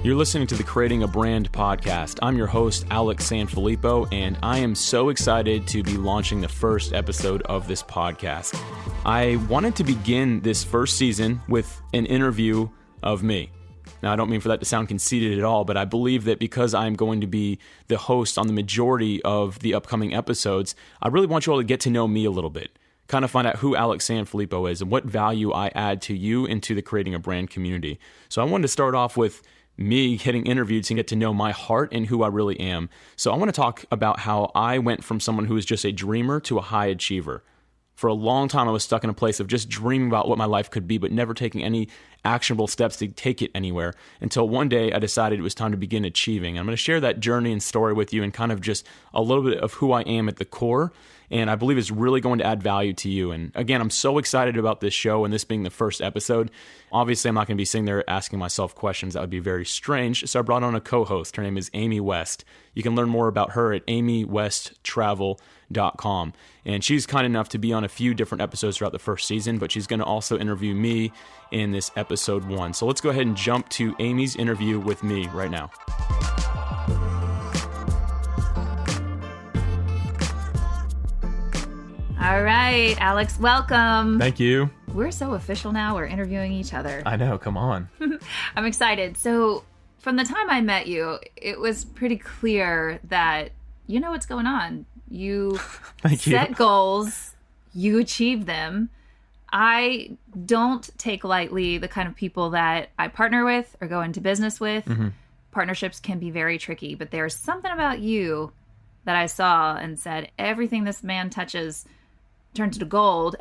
You're listening to the Creating a Brand podcast. I'm your host, Alex Sanfilippo, and I am so excited to be launching the first episode of this podcast. I wanted to begin this first season with an interview of me. Now, I don't mean for that to sound conceited at all, but I believe that because I'm going to be the host on the majority of the upcoming episodes, I really want you all to get to know me a little bit, kind of find out who Alex Sanfilippo is and what value I add to you and to the Creating a Brand community. So I wanted to start off with me getting interviewed to get to know my heart and who I really am. So I want to talk about how I went from someone who was just a dreamer to a high achiever. For a long time, I was stuck in a place of just dreaming about what my life could be, but never taking any actionable steps to take it anywhere until one day I decided it was time to begin achieving. I'm going to share that journey and story with you and kind of just a little bit of who I am at the core. And I believe it's really going to add value to you. And again, I'm so excited about this show and this being the first episode. Obviously, I'm not going to be sitting there asking myself questions. That would be very strange. So I brought on a co-host. Her name is Amy West. You can learn more about her at amywesttravel.com. And she's kind enough to be on a few different episodes throughout the first season, but she's going to also interview me in this episode 1. So let's go ahead and jump to Amy's interview with me right now. All right, Alex, welcome. Thank you. We're so official now. We're interviewing each other. I know. Come on. I'm excited. So from the time I met you, it was pretty clear that you know what's going on. You set goals, you achieve them. I don't take lightly the kind of people that I partner with or go into business with. Mm-hmm. Partnerships can be very tricky, but there's something about you that I saw and said, everything this man touches turns to gold,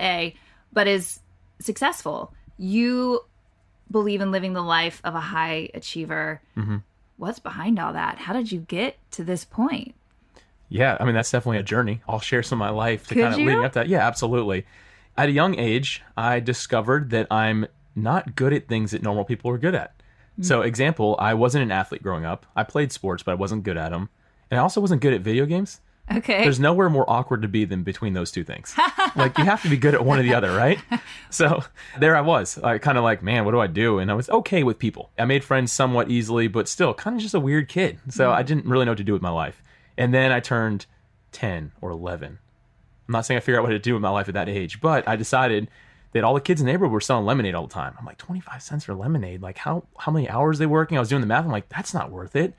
but is successful. You believe in living the life of a high achiever. Mm-hmm. What's behind all that? How did you get to this point? Yeah, I mean, that's definitely a journey. I'll share some of my life to kind of leading up to that. Yeah, absolutely. At a young age, I discovered that I'm not good at things that normal people are good at. Mm-hmm. So, example, I wasn't an athlete growing up. I played sports, but I wasn't good at them. And I also wasn't good at video games. Okay. There's nowhere more awkward to be than between those two things. Like, you have to be good at one or the other, right? So there I was. I kind of like, man, what do I do? And I was okay with people. I made friends somewhat easily, but still kind of just a weird kid. So I didn't really know what to do with my life. And then I turned 10 or 11. I'm not saying I figured out what to do with my life at that age, but I decided that all the kids in the neighborhood were selling lemonade all the time. I'm like, 25 cents for lemonade? Like, how many hours are they working? I was doing the math. I'm like, that's not worth it.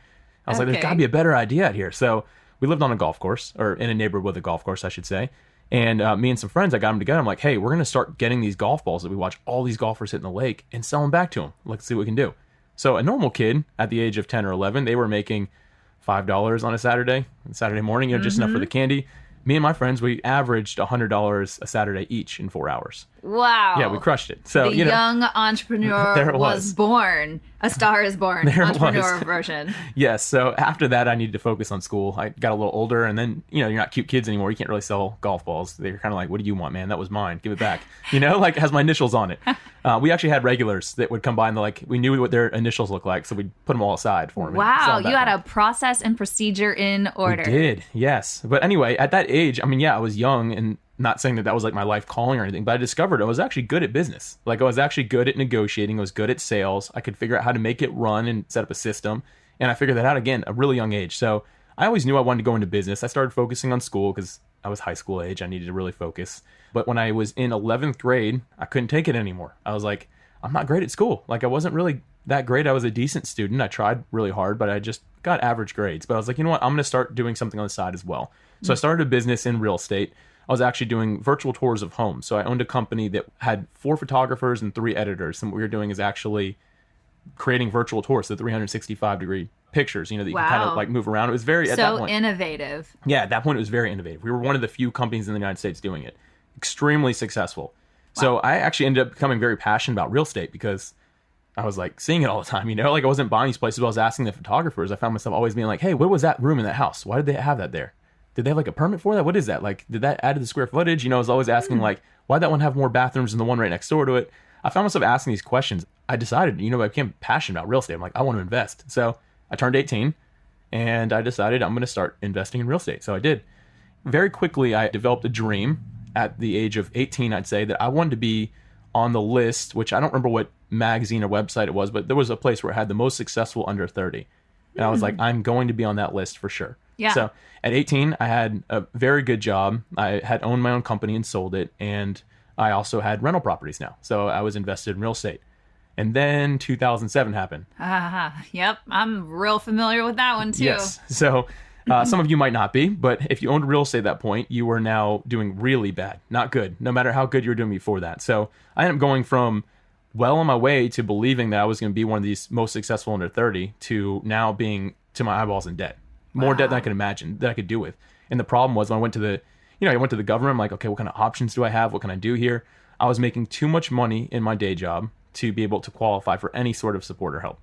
I was like, there's got to be a better idea out here. So we lived on a golf course, or in a neighborhood with a golf course, I should say. And me and some friends, I got them together. I'm like, hey, we're going to start getting these golf balls that we watch all these golfers hit in the lake and sell them back to them. Let's see what we can do. So a normal kid at the age of 10 or 11, they were making $5 on a Saturday morning, just enough for the candy. Me and my friends, we averaged $100 a Saturday each in 4 hours. Wow. Yeah, we crushed it. So, the young entrepreneur was born. A Star is Born. Entrepreneur version. Yes. So after that, I needed to focus on school. I got a little older, and then, you're not cute kids anymore. You can't really sell golf balls. They're kind of like, what do you want, man? That was mine. Give it back. Like it has my initials on it. We actually had regulars that would come by and we knew what their initials looked like. So we'd put them all aside for them. Wow. You had a process and procedure in order. We did. Yes. But anyway, at that age, I was young, and not saying that was like my life calling or anything, but I discovered I was actually good at business. Like, I was actually good at negotiating. I was good at sales. I could figure out how to make it run and set up a system. And I figured that out again at a really young age. So I always knew I wanted to go into business. I started focusing on school because I was high school age. I needed to really focus. But when I was in 11th grade, I couldn't take it anymore. I was like, I'm not great at school. Like, I wasn't really that great. I was a decent student. I tried really hard, but I just got average grades. But I was like, you know what? I'm going to start doing something on the side as well. So I started a business in real estate. I was actually doing virtual tours of homes. So I owned a company that had 4 photographers and 3 editors. And what we were doing is actually creating virtual tours, so 365-degree pictures, that you can kind of like move around. It was very, at that point, innovative. Yeah, at that point, it was very innovative. We were one of the few companies in the United States doing it. Extremely successful. Wow. So I actually ended up becoming very passionate about real estate because I was like seeing it all the time, Like, I wasn't buying these places, but I was asking the photographers. I found myself always being like, hey, what was that room in that house? Why did they have that there? Did they have like a permit for that? What is that? Like, did that add to the square footage? I was always asking like, why'd that one have more bathrooms than the one right next door to it? I found myself asking these questions. I decided, I became passionate about real estate. I'm like, I want to invest. So I turned 18 and I decided I'm going to start investing in real estate. So I did. Very quickly, I developed a dream at the age of 18, I'd say, that I wanted to be on the list, which I don't remember what magazine or website it was, but there was a place where it had the most successful under 30. And I was like, I'm going to be on that list for sure. Yeah. So at 18, I had a very good job. I had owned my own company and sold it. And I also had rental properties now. So I was invested in real estate. And then 2007 happened. Yep. I'm real familiar with that one too. Yes. So some of you might not be, but if you owned real estate at that point, you were now doing really bad, not good, no matter how good you were doing before that. So I ended up going from well on my way to believing that I was going to be one of these most successful under 30 to now being to my eyeballs in debt. More debt than I could imagine that I could do with. And the problem was when I went to the government, I'm like, okay, what kind of options do I have? What can I do here? I was making too much money in my day job to be able to qualify for any sort of support or help.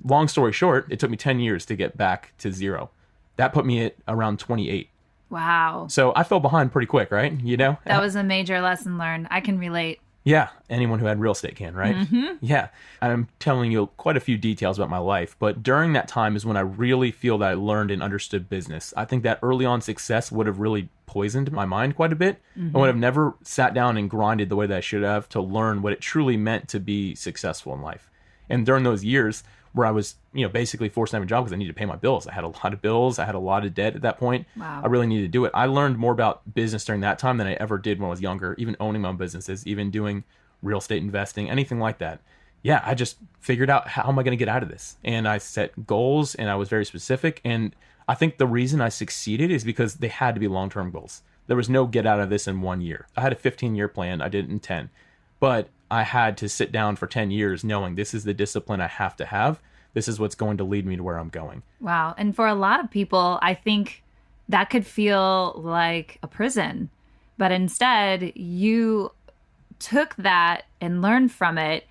Long story short, it took me 10 years to get back to zero. That put me at around 28. Wow. So I fell behind pretty quick, right? You know? That was a major lesson learned. I can relate. Yeah. Anyone who had real estate can, right? Mm-hmm. Yeah. I'm telling you quite a few details about my life, but during that time is when I really feel that I learned and understood business. I think that early on success would have really poisoned my mind quite a bit. I would have never sat down and grinded the way that I should have to learn what it truly meant to be successful in life. And during those years where I was, basically forced to have a job because I needed to pay my bills. I had a lot of bills. I had a lot of debt at that point. Wow. I really needed to do it. I learned more about business during that time than I ever did when I was younger, even owning my own businesses, even doing real estate investing, anything like that. Yeah, I just figured out how am I going to get out of this? And I set goals and I was very specific. And I think the reason I succeeded is because they had to be long-term goals. There was no get out of this in 1 year. I had a 15-year plan. I did it in 10. But I had to sit down for 10 years knowing this is the discipline I have to have. This is what's going to lead me to where I'm going. Wow. And for a lot of people, I think that could feel like a prison. But instead, you took that and learned from it.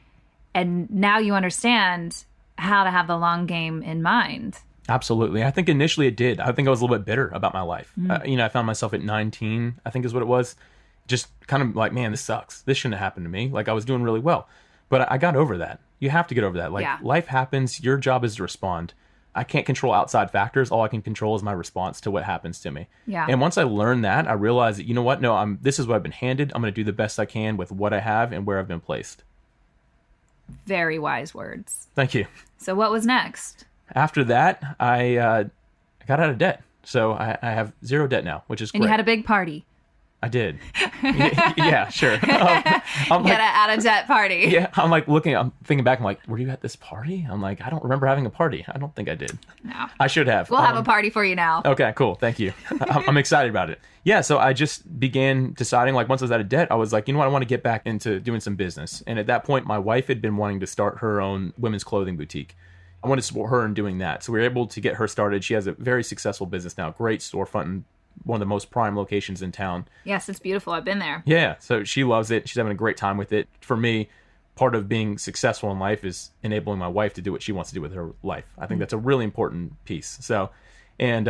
And now you understand how to have the long game in mind. Absolutely. I think initially it did. I think I was a little bit bitter about my life. I found myself at 19, I think is what it was. Just kind of like, man, this sucks. This shouldn't have happened to me. Like I was doing really well. But I got over that. You have to get over that. Like life happens. Your job is to respond. I can't control outside factors. All I can control is my response to what happens to me. Yeah. And once I learned that, I realized that, you know what? No, this is what I've been handed. I'm going to do the best I can with what I have and where I've been placed. Very wise words. Thank you. So what was next? After that, I got out of debt. So I have zero debt now, which is great. And you had a big party. I did. Yeah, sure. I'm Get an out of debt party. Yeah, I'm thinking back, I'm like, were you at this party? I'm like, I don't remember having a party. I don't think I did. No. I should have. We'll have a party for you now. Okay, cool. Thank you. I'm excited about it. Yeah, so I just began deciding, like, once I was out of debt, I was like, you know what? I want to get back into doing some business. And at that point, my wife had been wanting to start her own women's clothing boutique. I wanted to support her in doing that. So we were able to get her started. She has a very successful business now, great storefront in one of the most prime locations in town. Yes, it's beautiful. I've been there. Yeah, so she loves it. She's having a great time with it. For me, part of being successful in life is enabling my wife to do what she wants to do with her life. I think that's a really important piece. So, and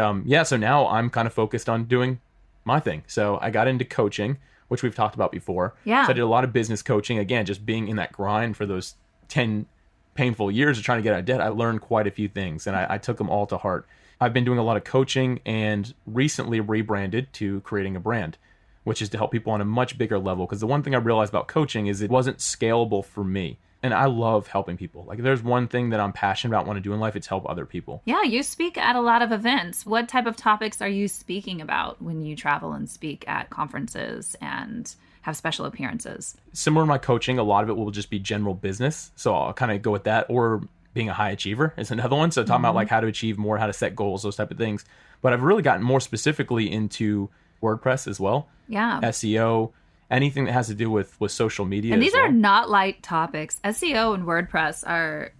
so now I'm kind of focused on doing my thing. So I got into coaching, which we've talked about before. Yeah. So I did a lot of business coaching. Again, just being in that grind for those 10 painful years of trying to get out of debt, I learned quite a few things, and I took them all to heart. I've been doing a lot of coaching and recently rebranded to creating a brand, which is to help people on a much bigger level. Because the one thing I realized about coaching is it wasn't scalable for me. And I love helping people. Like, if there's one thing that I'm passionate about, want to do in life, it's help other people. Yeah, you speak at a lot of events. What type of topics are you speaking about when you travel and speak at conferences and have special appearances? Similar to my coaching, a lot of it will just be general business. So I'll kind of go with that. Or being a high achiever is another one. So talking about like how to achieve more, how to set goals, those type of things. But I've really gotten more specifically into WordPress as well. Yeah. SEO, anything that has to do with social media. And these are not light topics. SEO and WordPress are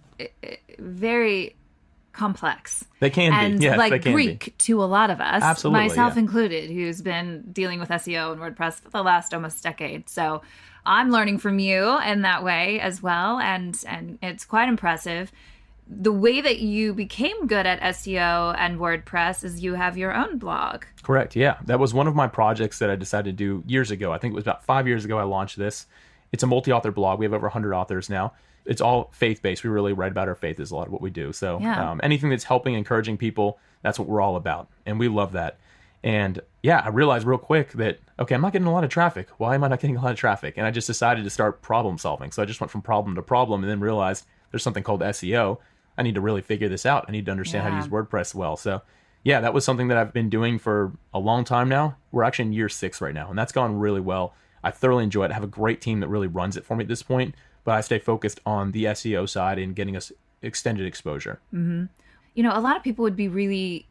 very complex. They can and be. Yes, like they can Greek be. To a lot of us. Absolutely, myself included, who's been dealing with SEO and WordPress for the last almost decade. So I'm learning from you in that way as well, and it's quite impressive. The way that you became good at SEO and WordPress is you have your own blog. Correct, yeah. That was one of my projects that I decided to do years ago. I think it was about 5 years ago I launched this. It's a multi-author blog. We have over 100 authors now. It's all faith-based. We really write about our faith is a lot of what we do. So anything that's helping, encouraging people, that's what we're all about. And we love that. And yeah, I realized real quick that, okay, I'm not getting a lot of traffic. Why am I not getting a lot of traffic? And I just decided to start problem solving. So I just went from problem to problem and then realized there's something called SEO. I need to really figure this out. I need to understand how to use WordPress well. So yeah, that was something that I've been doing for a long time now. We're actually in year 6 right now, and that's gone really well. I thoroughly enjoy it. I have a great team that really runs it for me at this point, but I stay focused on the SEO side and getting us extended exposure. Mm-hmm. You know, a lot of people would be really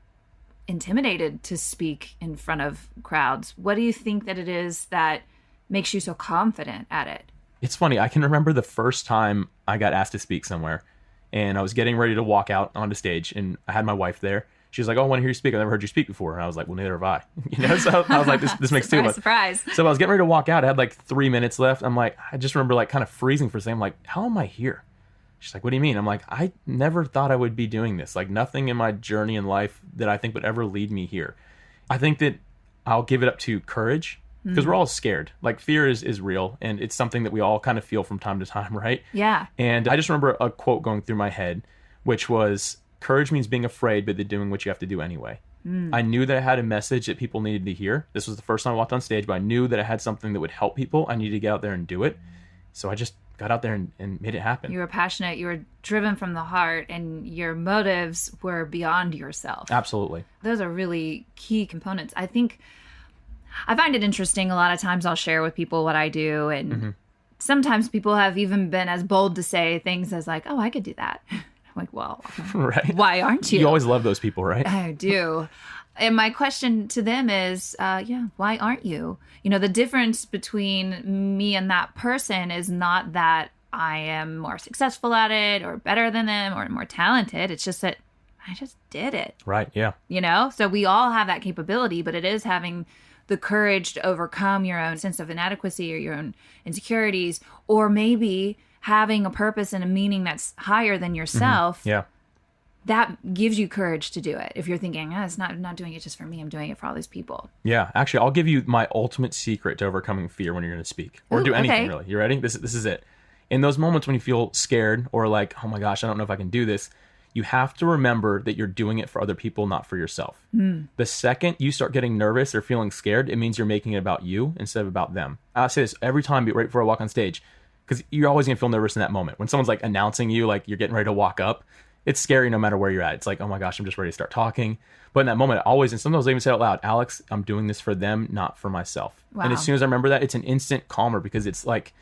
intimidated to speak in front of crowds. What do you think that it is that makes you so confident at it? It's funny. I can remember the first time I got asked to speak somewhere, and I was getting ready to walk out onto stage, and I had my wife there. She was like, "Oh, I want to hear you speak. I've never heard you speak before." And I was like, "Well, neither have I." So I was like, this makes two of us. Surprise. So I was getting ready to walk out. I had like 3 minutes left. I'm like, I just remember like kind of freezing for a second. I'm like, how am I here? She's like, "What do you mean?" I'm like, I never thought I would be doing this. Like nothing in my journey in life that I think would ever lead me here. I think that I'll give it up to courage, because we're all scared. Like fear is real, and it's something that we all kind of feel from time to time, right? Yeah. And I just remember a quote going through my head, which was, courage means being afraid, but then doing what you have to do anyway. I knew that I had a message that people needed to hear. This was the first time I walked on stage, but I knew that I had something that would help people. I needed to get out there and do it. So I just got out there and made it happen. You were passionate. You were driven from the heart, and your motives were beyond yourself. Absolutely. Those are really key components. I think I find it interesting. A lot of times I'll share with people what I do, and sometimes people have even been as bold to say things as like, "Oh, I could do that." I'm like, well, right. Why aren't you? You always love those people, right? I do. And my question to them is, why aren't you? You know, the difference between me and that person is not that I am more successful at it or better than them or more talented. It's just that I just did it. Right. Yeah. You know, so we all have that capability, but it is having the courage to overcome your own sense of inadequacy or your own insecurities, or maybe having a purpose and a meaning that's higher than yourself. Yeah. That gives you courage to do it. If you're thinking, I'm not doing it just for me, I'm doing it for all these people. Yeah. Actually, I'll give you my ultimate secret to overcoming fear when you're going to speak or do anything, really. You ready? This is it. In those moments when you feel scared or like, oh my gosh, I don't know if I can do this, you have to remember that you're doing it for other people, not for yourself. The second you start getting nervous or feeling scared, it means you're making it about you instead of about them. I say this every time right before I walk on stage, because you're always going to feel nervous in that moment. When someone's like announcing you, like you're getting ready to walk up, it's scary no matter where you're at. It's like, oh my gosh, I'm just ready to start talking. But in that moment, I always, and sometimes I even say it out loud, Alex, I'm doing this for them, not for myself. Wow. And as soon as I remember that, it's an instant calmer, because it's like,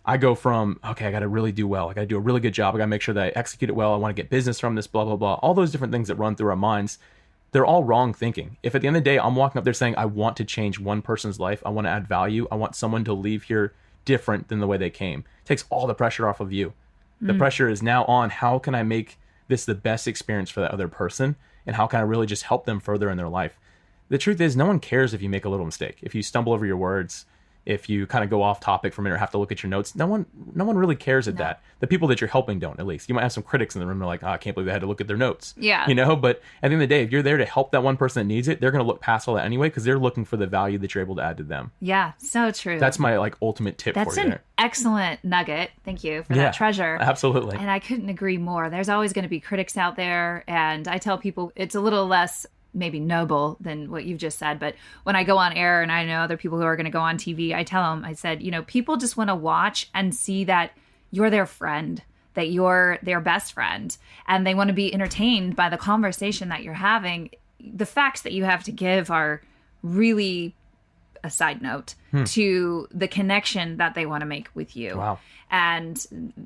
I go from, okay, I got to really do well. I got to do a really good job. I got to make sure that I execute it well. I want to get business from this, blah, blah, blah. All those different things that run through our minds, they're all wrong thinking. If at the end of the day, I'm walking up there saying, I want to change one person's life. I want to add value. I want someone to leave here different than the way they came. It takes all the pressure off of you. The pressure is now on, how can I make this the best experience for that other person? And how can I really just help them further in their life? The truth is, no one cares if you make a little mistake. If you stumble over your words, if you kind of go off topic for a minute or have to look at your notes, no one really cares at that. The people that you're helping don't, at least. You might have some critics in the room that are like, oh, I can't believe they had to look at their notes. Yeah. You know, but at the end of the day, if you're there to help that one person that needs it, they're going to look past all that anyway, because they're looking for the value that you're able to add to them. Yeah, so true. That's my like ultimate tip for you. That's an excellent nugget. Thank you for that treasure. Absolutely. And I couldn't agree more. There's always going to be critics out there. And I tell people it's a little less maybe noble than what you've just said. But when I go on air and I know other people who are going to go on TV, I tell them, I said, you know, people just want to watch and see that you're their friend, that you're their best friend, and they want to be entertained by the conversation that you're having. The facts that you have to give are really a side note to the connection that they want to make with you. Wow. And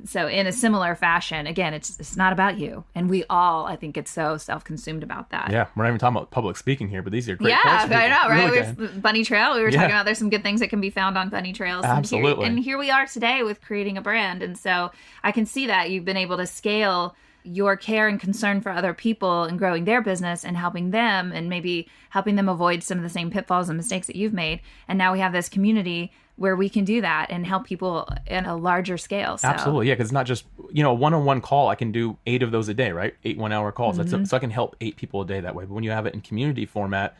so in a similar fashion, again, it's not about you. And we all, I think, get so self-consumed about that. Yeah, we're not even talking about public speaking here, but these are great. Yeah, I know, right? Really We have Bunny Trail. We were talking about there's some good things that can be found on Bunny Trails. Absolutely. And here we are today with creating a brand. And so I can see that you've been able to scale your care and concern for other people and growing their business and helping them and maybe helping them avoid some of the same pitfalls and mistakes that you've made. And now we have this community where we can do that and help people in a larger scale. So. Absolutely. Yeah. Because it's not just, you know, a one-on-one call. I can do 8 of those a day, right? 8 1-hour calls. So I can help 8 people a day that way. But when you have it in community format,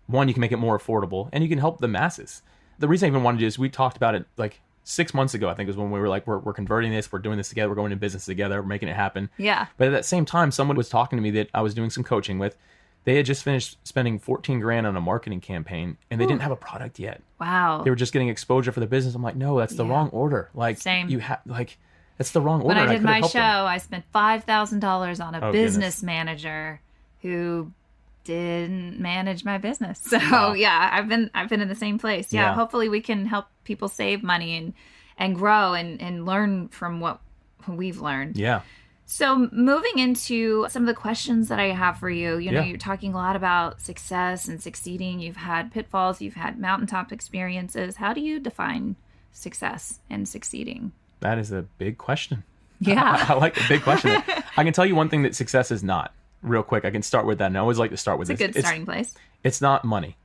one, you can make it more affordable and you can help the masses. The reason I even wanted to do this, we talked about it like 6 months ago, I think, was when we were like, we're converting this, we're doing this together, we're going into business together, we're making it happen. Yeah. But at that same time, someone was talking to me that I was doing some coaching with, They had just finished spending 14 grand on a marketing campaign and they didn't have a product yet. Wow. They were just getting exposure for the business. I'm like, no, that's the wrong order. Like, Same. That's the wrong order. When I did my show, I spent $5,000 on a business manager who didn't manage my business. So yeah, I've been in the same place. Yeah. Hopefully we can help people save money and grow and learn from what we've learned. Yeah. So moving into some of the questions that I have for you, you know, you're talking a lot about success and succeeding. You've had pitfalls, you've had mountaintop experiences. How do you define success and succeeding? That is a big question. Yeah. I like the big question. I can tell you one thing that success is not. Real quick, I can start with that. And I always like to start with this. It's a good starting place. It's not money.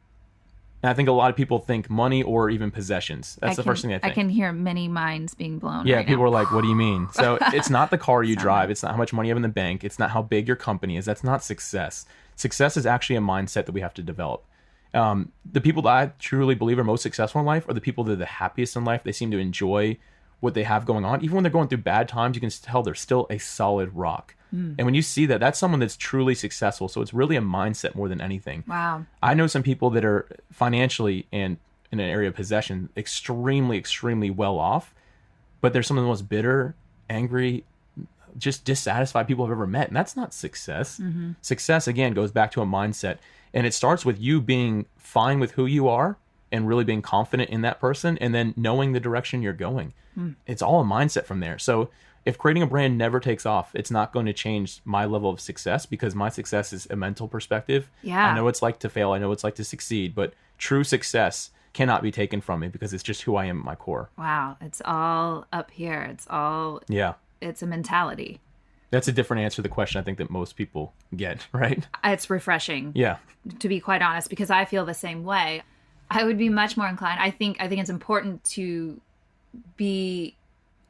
And I think a lot of people think money or even possessions. That's the first thing they think. I can hear many minds being blown. Yeah, right people now. are like, what do you mean? So it's not the car you drive. It's not how much money you have in the bank. It's not how big your company is. That's not success. Success is actually a mindset that we have to develop. The people that I truly believe are most successful in life are the people that are the happiest in life. They seem to enjoy what they have going on. Even when they're going through bad times, you can tell they're still a solid rock. And when you see that, that's someone that's truly successful. So it's really a mindset more than anything. Wow. I know some people that are financially and in an area of possession extremely, extremely well off, but they're some of the most bitter, angry, just dissatisfied people I've ever met. And that's not success. Mm-hmm. Success, again, goes back to a mindset. And it starts with you being fine with who you are and really being confident in that person and then knowing the direction you're going. It's all a mindset from there. So if creating a brand never takes off, it's not going to change my level of success because my success is a mental perspective. Yeah. I know what it's like to fail. I know what it's like to succeed, but true success cannot be taken from me because it's just who I am at my core. Wow. It's all up here. It's a mentality. That's a different answer to the question I think that most people get, right? It's refreshing. Yeah. To be quite honest, because I feel the same way. I would be much more inclined. I think it's important to be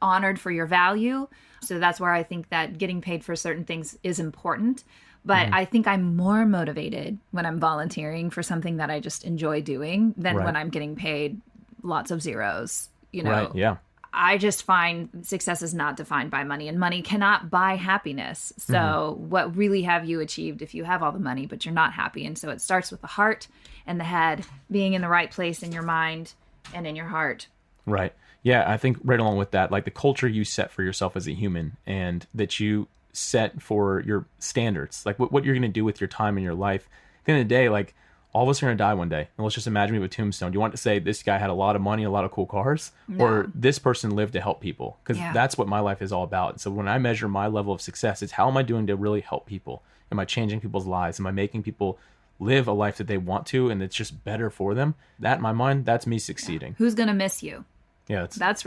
honored for your value. So that's where I think that getting paid for certain things is important. But I think I'm more motivated when I'm volunteering for something that I just enjoy doing than when I'm getting paid lots of zeros. You know, right. Yeah. I just find success is not defined by money, and money cannot buy happiness. So what really have you achieved if you have all the money, but you're not happy? And so it starts with the heart and the head being in the right place in your mind and in your heart. Right. Yeah, I think right along with that, like the culture you set for yourself as a human and that you set for your standards, like what you're going to do with your time in your life. At the end of the day, like all of us are going to die one day. And let's just imagine we have a tombstone. Do you want to say this guy had a lot of money, a lot of cool cars, or this person lived to help people? Because that's what my life is all about. So when I measure my level of success, it's how am I doing to really help people? Am I changing people's lives? Am I making people live a life that they want to and it's just better for them? That, in my mind, that's me succeeding. Who's going to miss you? Yeah, that's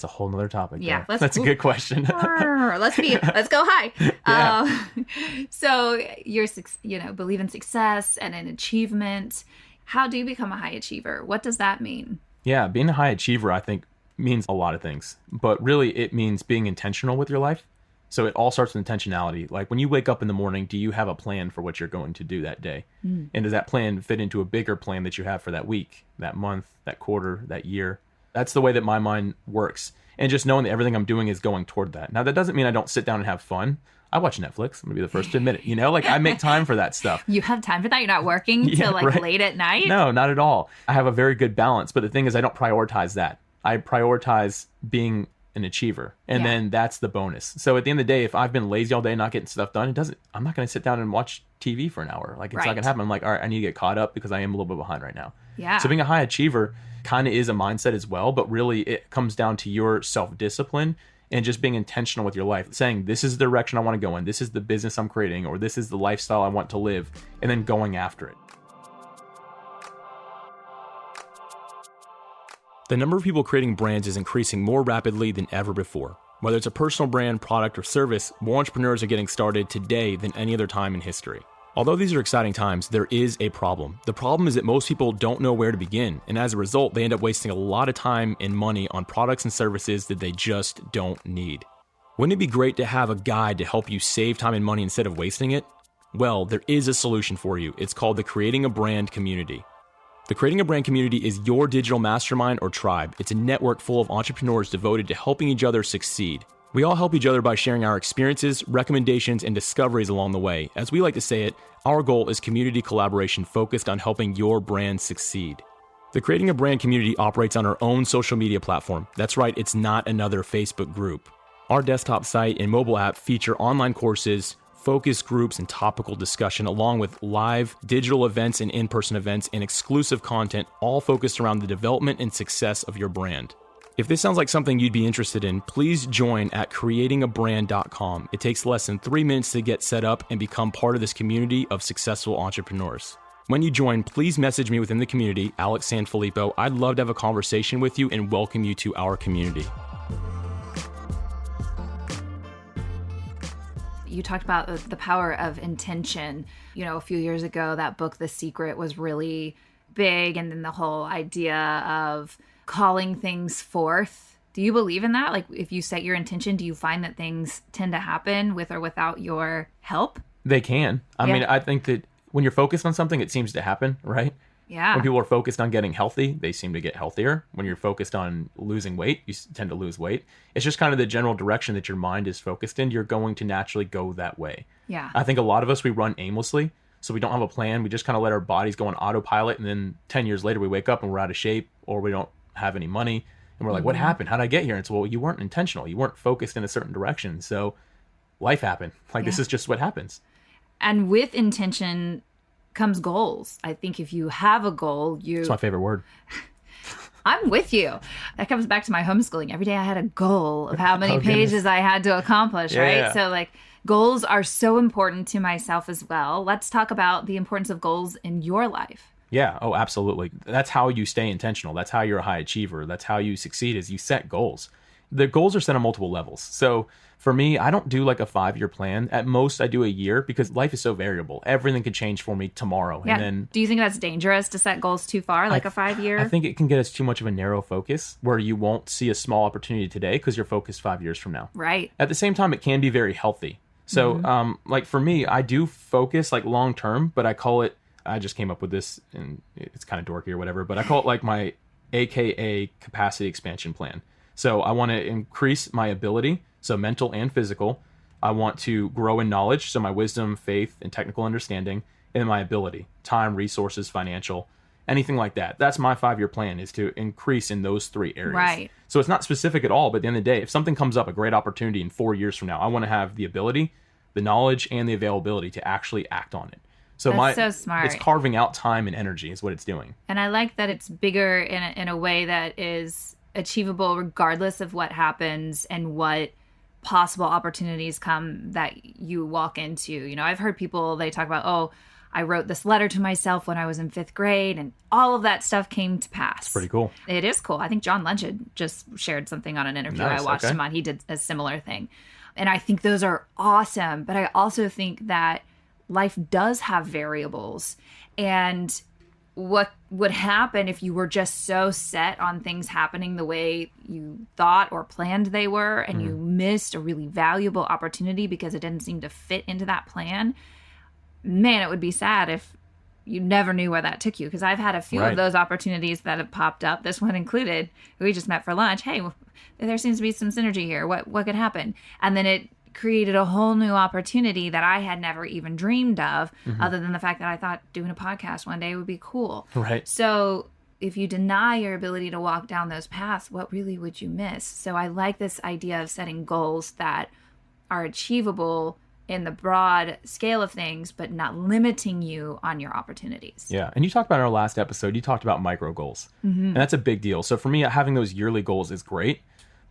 a whole nother topic. Yeah, that's a good question. Let's go high. Yeah. So you're, believe in success and in achievement. How do you become a high achiever? What does that mean? Yeah, being a high achiever, I think, means a lot of things, but really it means being intentional with your life. So it all starts with intentionality. Like when you wake up in the morning, do you have a plan for what you're going to do that day? And does that plan fit into a bigger plan that you have for that week, that month, that quarter, that year? That's the way that my mind works. And just knowing that everything I'm doing is going toward that. Now, that doesn't mean I don't sit down and have fun. I watch Netflix. I'm going to be the first to admit it. Like I make time for that stuff. You have time for that? You're not working till late at night? No, not at all. I have a very good balance. But the thing is, I don't prioritize that. I prioritize being an achiever. And then that's the bonus. So at the end of the day, if I've been lazy all day, not getting stuff done, I'm not going to sit down and watch TV for an hour. Like it's not going to happen. I'm like, all right, I need to get caught up because I am a little bit behind right now. Yeah. So being a high achiever kind of is a mindset as well, but really it comes down to your self-discipline and just being intentional with your life, saying this is the direction I want to go in, this is the business I'm creating, or this is the lifestyle I want to live, and then going after it. The number of people creating brands is increasing more rapidly than ever before. Whether it's a personal brand, product, or service, more entrepreneurs are getting started today than any other time in history. Although these are exciting times, there is a problem. The problem is that most people don't know where to begin, and as a result, they end up wasting a lot of time and money on products and services that they just don't need. Wouldn't it be great to have a guide to help you save time and money instead of wasting it? Well, there is a solution for you. It's called the Creating a Brand Community. The Creating a Brand Community is your digital mastermind or tribe. It's a network full of entrepreneurs devoted to helping each other succeed. We all help each other by sharing our experiences, recommendations, and discoveries along the way. As we like to say it, our goal is community collaboration focused on helping your brand succeed. The Creating a Brand community operates on our own social media platform. That's right, it's not another Facebook group. Our desktop site and mobile app feature online courses, focus groups, and topical discussion, along with live digital events and in-person events and exclusive content, all focused around the development and success of your brand. If this sounds like something you'd be interested in, please join at creatingabrand.com. It takes less than 3 minutes to get set up and become part of this community of successful entrepreneurs. When you join, please message me within the community, Alex Sanfilippo. I'd love to have a conversation with you and welcome you to our community. You talked about the power of intention. You know, a few years ago, that book, The Secret, was really big. And then the whole idea of calling things forth. Do you believe in that? Like, if you set your intention, do you find that things tend to happen with or without your help? They can. I mean, I think that when you're focused on something, it seems to happen, right? Yeah. When people are focused on getting healthy, they seem to get healthier. When you're focused on losing weight, you tend to lose weight. It's just kind of the general direction that your mind is focused in. You're going to naturally go that way. Yeah. I think a lot of us, we run aimlessly. So we don't have a plan. We just kind of let our bodies go on autopilot. And then 10 years later, we wake up and we're out of shape, or we don't have any money. And we're like, what happened? How did I get here? And it's, well, you weren't intentional. You weren't focused in a certain direction. So life happened. Like, this is just what happens. And with intention comes goals. I think if you have a goal, It's my favorite word. I'm with you. That comes back to my homeschooling. Every day I had a goal of how many pages I had to accomplish, right? Yeah. So like goals are so important to myself as well. Let's talk about the importance of goals in your life. Yeah. Oh, absolutely. That's how you stay intentional. That's how you're a high achiever. That's how you succeed, is you set goals. The goals are set on multiple levels. So for me, I don't do like a 5-year plan. At most, I do a year, because life is so variable. Everything could change for me tomorrow. Yeah. And then, do you think that's dangerous to set goals too far, like a 5-year? I think it can get us too much of a narrow focus where you won't see a small opportunity today because you're focused 5 years from now. Right. At the same time, it can be very healthy. So like for me, I do focus like long term, but I call it, I just came up with this and it's kind of dorky or whatever, but I call it like my AKA capacity expansion plan. So I want to increase my ability, so mental and physical. I want to grow in knowledge, so my wisdom, faith, and technical understanding, and my ability, time, resources, financial, anything like that. That's my 5-year plan, is to increase in those 3 areas. Right. So it's not specific at all, but at the end of the day, if something comes up, a great opportunity in 4 years from now, I want to have the ability, the knowledge, and the availability to actually act on it. So That's so smart. It's carving out time and energy is what it's doing. And I like that it's bigger in a way that is achievable regardless of what happens and what possible opportunities come that you walk into. You know, I've heard people, they talk about, oh, I wrote this letter to myself when I was in 5th grade, and all of that stuff came to pass. It's pretty cool. It is cool. I think John Lynch had just shared something on an interview Nice, I watched okay. him on. He did a similar thing. And I think those are awesome. But I also think that life does have variables. And what would happen if you were just so set on things happening the way you thought or planned they were, and you missed a really valuable opportunity because it didn't seem to fit into that plan? Man, it would be sad if you never knew where that took you. Because I've had a few of those opportunities that have popped up, this one included. We just met for lunch. Hey, there seems to be some synergy here. What could happen? And then it created a whole new opportunity that I had never even dreamed of, other than the fact that I thought doing a podcast one day would be cool. Right. So if you deny your ability to walk down those paths, what really would you miss? So I like this idea of setting goals that are achievable in the broad scale of things, but not limiting you on your opportunities. Yeah. And you talked about in our last episode, you talked about micro goals. And that's a big deal. So for me, having those yearly goals is great.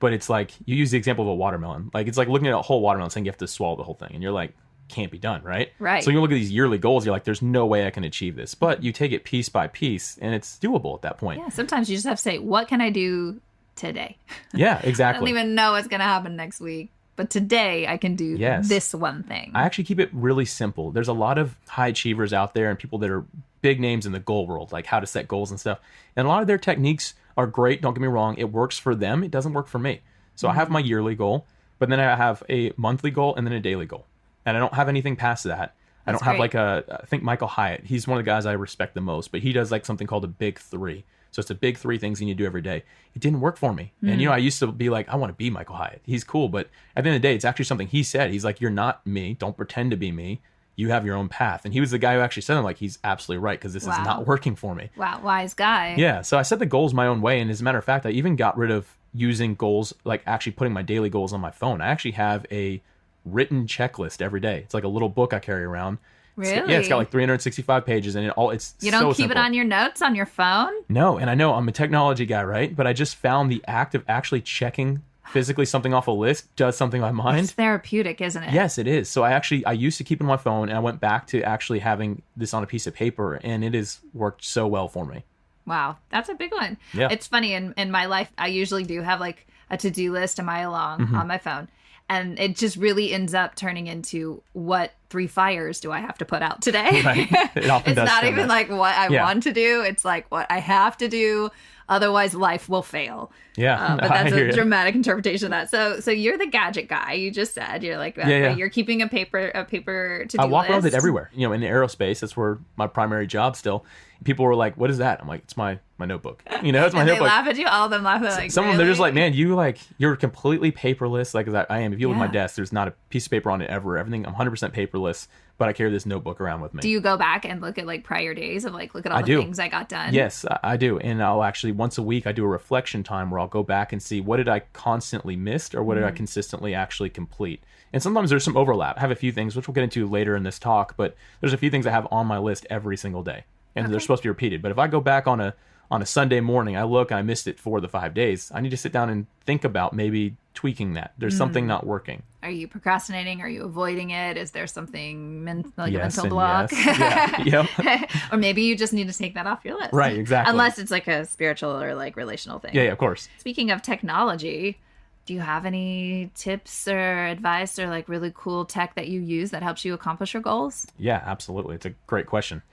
But it's like, you use the example of a watermelon. Like, it's like looking at a whole watermelon saying you have to swallow the whole thing. And you're like, can't be done, right? Right. So you look at these yearly goals, you're like, there's no way I can achieve this. But you take it piece by piece, and it's doable at that point. Yeah, sometimes you just have to say, what can I do today? Yeah, I exactly. don't even know what's going to happen next week. But today I can do this one thing. I actually keep it really simple. There's a lot of high achievers out there and people that are big names in the goal world, like how to set goals and stuff. And a lot of their techniques are great. Don't get me wrong. It works for them. It doesn't work for me. So I have my yearly goal, but then I have a monthly goal and then a daily goal. And I don't have anything past that. I think Michael Hyatt, he's one of the guys I respect the most, but he does like something called a big 3. So it's the big 3 things you need to do every day. It didn't work for me. And, I used to be like, I want to be Michael Hyatt. He's cool. But at the end of the day, it's actually something he said. He's like, you're not me. Don't pretend to be me. You have your own path. And he was the guy who actually said, like, he's absolutely right, because this is not working for me. Wow. Wise guy. Yeah. So I set the goals my own way. And as a matter of fact, I even got rid of using goals, like actually putting my daily goals on my phone. I actually have a written checklist every day. It's like a little book I carry around. Really? It's got like 365 pages, and it's You don't so keep simple. it on your notes on your phone? No, and I know I'm a technology guy, right? But I just found the act of actually checking physically something off a list does something to my mind. It's therapeutic, isn't it? Yes, it is. So I used to keep it on my phone, and I went back to actually having this on a piece of paper, and it has worked so well for me. Wow, that's a big one. Yeah. It's funny, in my life, I usually do have like a to-do list a mile long on my phone. And it just really ends up turning into, what 3 fires do I have to put out today? Right. It often It's does not turn even that. like what I want to do. It's like what I have to do. Otherwise, life will fail. Yeah, But that's I hear a you. dramatic interpretation of that. So you're the gadget guy. You just said you're like, you're keeping a paper to-do I walk around with list. it everywhere. In aerospace, that's where my primary job still. People were like, "What is that?" I'm like, "It's my notebook." It's my And they notebook. laugh at you. All of them laugh at like, Some of them, they're just really? like, "Man, you're completely paperless." Like I am. If you look at my desk, there's not a piece of paper on it ever. Everything, I'm 100% paperless. But I carry this notebook around with me. Do you go back and look at like prior days of like, look at all the things I got done? Yes, I do. And I'll actually, once a week, I do a reflection time where I'll go back and see, what did I constantly miss, or what did I consistently actually complete? And sometimes there's some overlap. I have a few things, which we'll get into later in this talk, but there's a few things I have on my list every single day. And they're supposed to be repeated. But if I go back on a Sunday morning, I look and I missed it 4 of the 5 days, I need to sit down and think about maybe tweaking that. There's something not working. Are you procrastinating? Are you avoiding it? Is there something like Yes a mental and block? yes. Yeah. Yep. Or maybe you just need to take that off your list. Right, exactly. Unless it's like a spiritual or like relational thing. Yeah, of course. Speaking of technology, do you have any tips or advice or like really cool tech that you use that helps you accomplish your goals? Yeah, absolutely. It's a great question.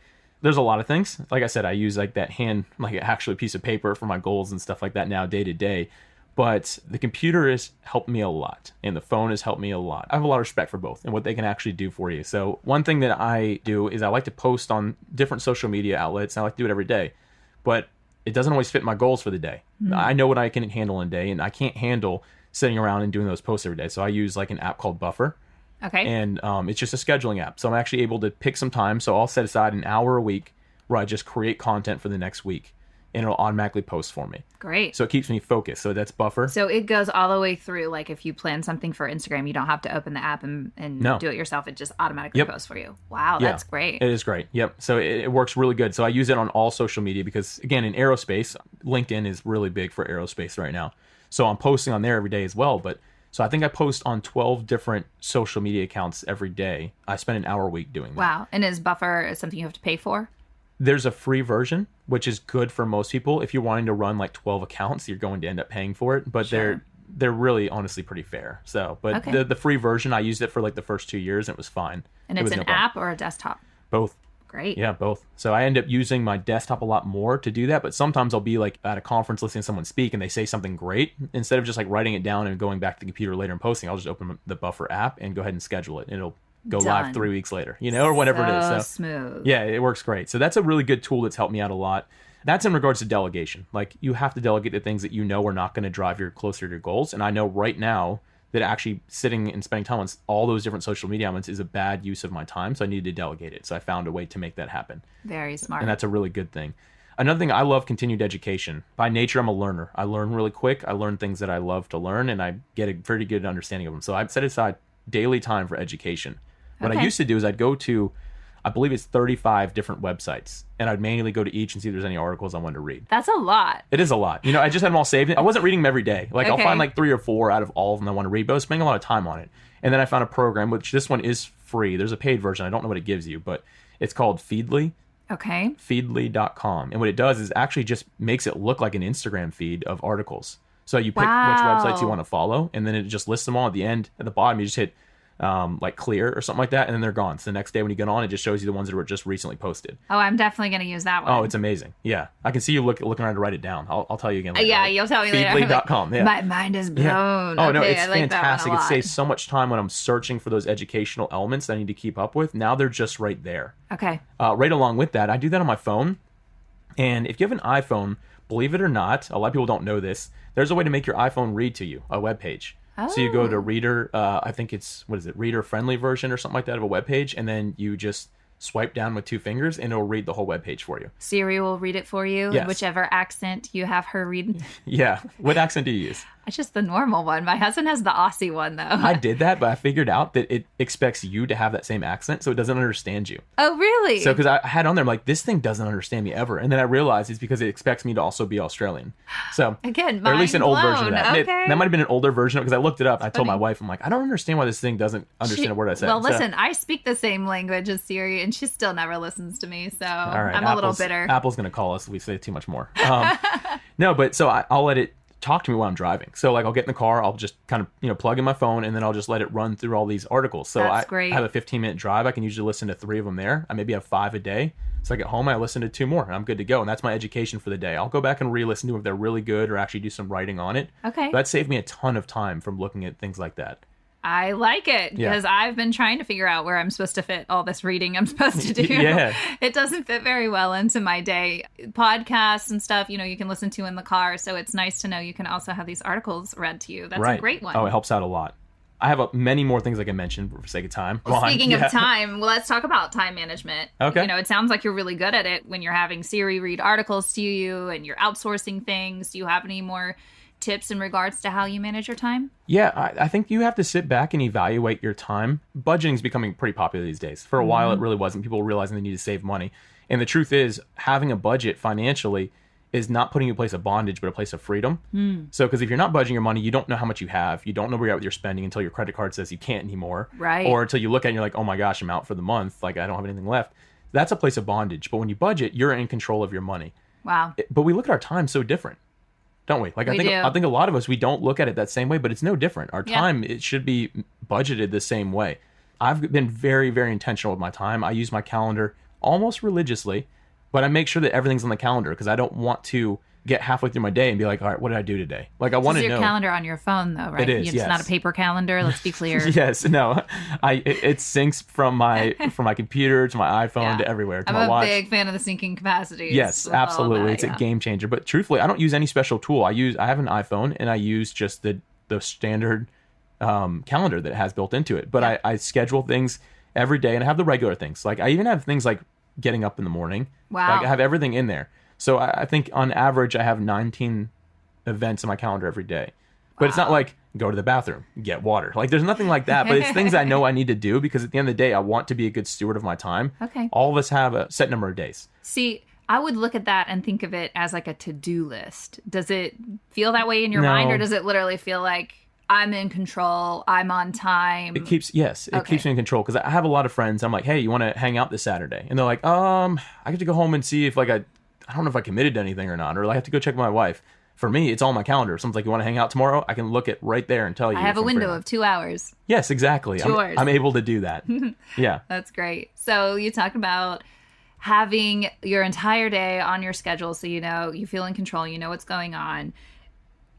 There's a lot of things. Like I said, I use like that like actually a piece of paper for my goals and stuff like that now day to day. But the computer has helped me a lot, and the phone has helped me a lot. I have a lot of respect for both and what they can actually do for you. So one thing that I do is I like to post on different social media outlets, and I like to do it every day. But it doesn't always fit my goals for the day. I know what I can handle in a day, and I can't handle sitting around and doing those posts every day. So I use like an app called Buffer. Okay. And it's just a scheduling app. So I'm actually able to pick some time. So I'll set aside an hour a week where I just create content for the next week, and it'll automatically post for me. Great. So it keeps me focused. So that's Buffer. So it goes all the way through. Like if you plan something for Instagram, you don't have to open the app and No. do it yourself. It just automatically posts for you. Wow, Yeah, that's great. It is great. Yep. So it works really good. So I use it on all social media because, again, in aerospace, LinkedIn is really big for aerospace right now. So I'm posting on there every day as well. But so I think I post on 12 different social media accounts every day. I spend an hour a week doing that. Wow. And is Buffer something you have to pay for? There's a free version, which is good for most people. If you're wanting to run like 12 accounts, you're going to end up paying for it. But Sure. they're really honestly pretty fair. So, but Okay. the free version, I used it for like the first 2 years, and it was fine. And It it's was an no problem. app or a desktop? Both. Great. Yeah, both. So I end up using my desktop a lot more to do that, but sometimes I'll be like at a conference listening to someone speak and they say something great. Instead of just like writing it down and going back to the computer later and posting, I'll just open the Buffer app and go ahead and schedule it. And it'll go Done. live 3 weeks later, or whatever it is. So So smooth. yeah, it works great. So that's a really good tool that's helped me out a lot. That's in regards to delegation. Like you have to delegate the things that you know are not going to drive you closer to your goals. And I know right now that actually sitting and spending time on all those different social media elements is a bad use of my time. So I needed to delegate it. So I found a way to make that happen. Very smart. And that's a really good thing. Another thing, I love continued education. By nature, I'm a learner. I learn really quick. I learn things that I love to learn, and I get a pretty good understanding of them. So I've set aside daily time for education. What I Okay. used to do is I'd go to, I believe it's 35 different websites, and I'd manually go to each and see if there's any articles I wanted to read. That's a lot. It is a lot. I just had them all saved. I wasn't reading them every day. Like I'll Okay. find like 3 or 4 out of all of them I want to read, but I was spending a lot of time on it. And then I found a program, which this one is free. There's a paid version. I don't know what it gives you, but it's called Feedly. Okay. Feedly.com. And what it does is actually just makes it look like an Instagram feed of articles. So you pick Wow. which websites you want to follow, and then it just lists them all at the end. At the bottom, you just hit like clear or something like that, and then they're gone. So the next day when you get on, it just shows you the ones that were just recently posted. Oh, I'm definitely going to use that one. Oh, it's amazing. Yeah. I can see you looking around to write it down. I'll tell you again later. Yeah, you'll tell me later. Feedly.com. Yeah. My mind is blown. Oh, no, Okay, it's I like that one fantastic. a It lot. saves so much time when I'm searching for those educational elements that I need to keep up with. Now they're just right there. Okay. Right along with that, I do that on my phone. And if you have an iPhone, believe it or not, a lot of people don't know this. There's a way to make your iPhone read to you a web page. Oh. So you go to reader, I think it's, reader friendly version or something like that of a web page. And then you just swipe down with 2 fingers and it'll read the whole web page for you. Siri will read it for you, Yes. whichever accent you have her read. Yeah. What accent do you use? It's just the normal one. My husband has the Aussie one, though. I did that, but I figured out that it expects you to have that same accent, so it doesn't understand you. Oh, really? So, because I had on there, I'm like, this thing doesn't understand me ever. And then I realized it's because it expects me to also be Australian. So, Again, or at least an old version of that. Okay. That might have been an older version, because I looked it up. I told my wife, I'm like, I don't understand why this thing doesn't understand a word I said. Well, listen, I speak the same language as Siri, and she still never listens to me, so all right, I'm a little bitter. Apple's going to call us if we say too much more. No, but so I'll let it talk to me while I'm driving. So like I'll get in the car, I'll just kind of, plug in my phone, and then I'll just let it run through all these articles. So That's I great. have a 15-minute drive. I can usually listen to 3 of them there. I maybe have 5 a day. So I get home, I listen to 2 more, and I'm good to go. And that's my education for the day. I'll go back and re-listen to them if they're really good or actually do some writing on it. Okay. But that saved me a ton of time from looking at things like that. I like it Yeah. because I've been trying to figure out where I'm supposed to fit all this reading I'm supposed to do. Yeah. It doesn't fit very well into my day. Podcasts and stuff, you can listen to in the car. So it's nice to know you can also have these articles read to you. That's Right. a great one. Oh, it helps out a lot. I have many more things I can mention for sake of time. Well, speaking Yeah. of time, let's talk about time management. Okay. It sounds like you're really good at it when you're having Siri read articles to you and you're outsourcing things. Do you have any more tips in regards to how you manage your time? Yeah, I think you have to sit back and evaluate your time. Budgeting is becoming pretty popular these days. For a while, it really wasn't. People realizing they need to save money. And the truth is, having a budget financially is not putting you in a place of bondage, but a place of freedom. So, because if you're not budgeting your money, you don't know how much you have. You don't know where you're at with your spending until your credit card says you can't anymore. Right. Or until you look at it and you're like, oh my gosh, I'm out for the month. Like, I don't have anything left. That's a place of bondage. But when you budget, you're in control of your money. Wow. But we look at our time so different, don't we? Like, We do. I think a lot of us, we don't look at it that same way, but it's no different. Our Yeah. time, it should be budgeted the same way. I've been very, very intentional with my time. I use my calendar almost religiously, but I make sure that everything's on the calendar because I don't want to get halfway through my day and be like, all right, what did I do today? Like, I want to know. Your calendar on your phone, though, right? It is, It's yes. not a paper calendar. Let's be clear. Yes, no, it syncs from my computer to my iPhone Yeah. to everywhere to I'm my a watch. big fan of the syncing capacities. Yes, with all absolutely. that, It's yeah. a game changer. But truthfully, I don't use any special tool. I have an iPhone and I use just the standard calendar that it has built into it. But Yeah. I schedule things every day, and I have the regular things. Like I even have things like getting up in the morning. Wow. Like I have everything in there. So I think on average I have 19 events in my calendar every day. But it's not like go to the bathroom, get water. Like there's nothing like that. But it's things I know I need to do because at the end of the day, I want to be a good steward of my time. Okay. All of us have a set number of days. See, I would look at that and think of it as like a to-do list. Does it feel that way in your No. mind, or does it literally feel like I'm in control, I'm on time? It keeps Okay. keeps me in control because I have a lot of friends. I'm like, hey, you want to hang out this Saturday? And they're like, I get to go home and see if like I don't know if I committed to anything or not, or I have to go check with my wife. For me, it's all on my calendar. Someone's like, you want to hang out tomorrow? I can look it right there and tell you. I have if a I'm free window or not. of 2 hours. Yes, exactly. Yours. I'm able to do that. Yeah. That's great. So you talked about having your entire day on your schedule so you feel in control, you know what's going on.